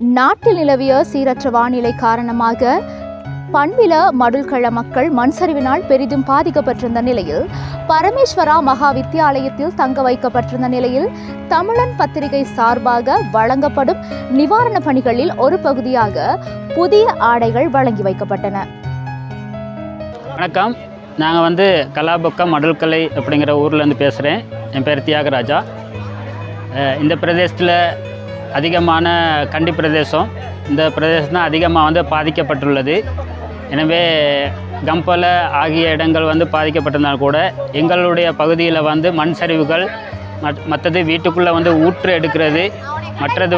நாட்டில் நிலவிய சீரற்ற வானிலை காரணமாக பண்பில மடுல்கள மக்கள் மண்சரிவினால் பெரிதும் பாதிக்கப்பட்டிருந்த நிலையில் பரமேஸ்வரா மகா வித்தியாலயத்தில் தங்க வைக்கப்பட்டிருந்த நிலையில் தமிழன் பத்திரிகை சார்பாக வழங்கப்படும் நிவாரண பணிகளில் ஒரு பகுதியாக புதிய ஆடைகள் வழங்கி வைக்கப்பட்டன. வணக்கம், நாங்கள் கலாபக்கம் மடுல்கலை அப்படிங்கிற ஊர்லேருந்து பேசுகிறேன். என் பேர் தியாகராஜா. இந்த பிரதேசத்தில் அதிகமான கண்டி பிரதேசம், இந்த பிரதேசம் தான் அதிகமாக பாதிக்கப்பட்டுள்ளது. எனவே கம்பல ஆகிய இடங்கள் பாதிக்கப்பட்டிருந்தால் கூட எங்களுடைய பகுதியில் மண் சரிவுகள், மற்றது வீட்டுக்குள்ளே ஊற்று எடுக்கிறது, மற்றது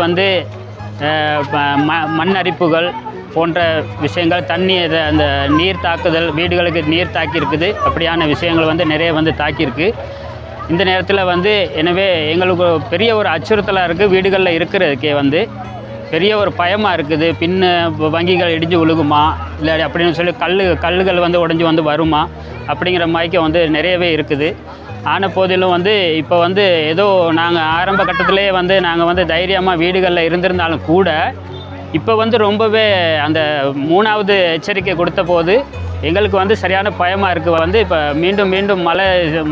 மண் அரிப்புகள் போன்ற விஷயங்கள், தண்ணி அந்த நீர் தாக்குதல், வீடுகளுக்கு நீர் தாக்கியிருக்குது. அப்படியான விஷயங்கள் நிறைய தாக்கியிருக்கு. இந்த நேரத்தில் எனவே எங்களுக்கு பெரிய ஒரு அச்சுறுத்தலாக இருக்குது. வீடுகளில் இருக்கிறதுக்கே பெரிய ஒரு பயமாக இருக்குது. வங்கிகள் இடிஞ்சு விழுகுமா, இல்லை அப்படின்னு சொல்லி கல்லுகள் உடஞ்சி வருமா அப்படிங்கிற மாதிரி நிறையவே இருக்குது. ஆன போதிலும் இப்போ ஏதோ நாங்கள் ஆரம்ப கட்டத்திலே நாங்கள் தைரியமாக வீடுகளில் இருந்திருந்தாலும் கூட இப்போ ரொம்பவே அந்த 3வது எச்சரிக்கை கொடுத்த போது எங்களுக்கு சரியான பயமாக இருக்குது. இப்போ மீண்டும்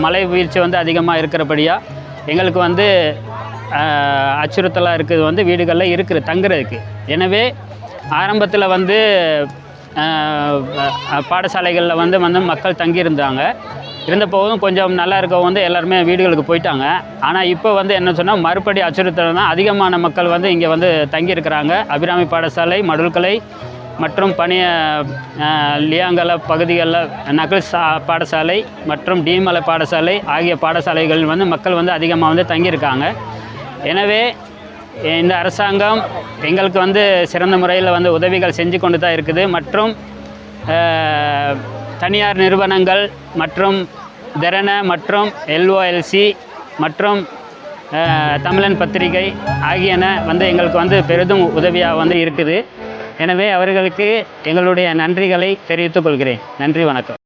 மழை வீழ்ச்சி அதிகமாக இருக்கிறபடியாக எங்களுக்கு அச்சுறுத்தலாக இருக்குது. வீடுகளில் இருக்குது தங்குறதுக்கு. எனவே ஆரம்பத்தில் பாடசாலைகளில் மக்கள் தங்கியிருந்தாங்க. இருந்த போதும் கொஞ்சம் நல்லா இருக்கவங்க எல்லாருமே வீடுகளுக்கு போயிட்டாங்க. ஆனால் இப்போ என்ன சொன்னால் மறுபடி அச்சுறுத்தல் தான். அதிகமான மக்கள் இங்கே தங்கியிருக்கிறாங்க. அபிராமி பாடசாலை, மடுல்கலை மற்றும் லியாங்கல பகுதிகளில் நகல் பாடசாலை மற்றும் டீமலை பாடசாலை ஆகிய பாடசாலைகள் மக்கள் அதிகமாக தங்கியிருக்காங்க. எனவே இந்த அரசாங்கம் எங்களுக்கு சிறந்த முறையில் உதவிகள் செஞ்சு கொண்டு தான் இருக்குது. மற்றும் தனியார் நிறுவனங்கள் மற்றும் தரண மற்றும் LOLC மற்றும் தமிழன் பத்திரிகை ஆகியன எங்களுக்கு பெரிதும் உதவியாக இருக்குது. எனவே அவர்களுக்கு எங்களுடைய நன்றிகளை தெரிவித்துக் கொள்கிறேன். நன்றி, வணக்கம்.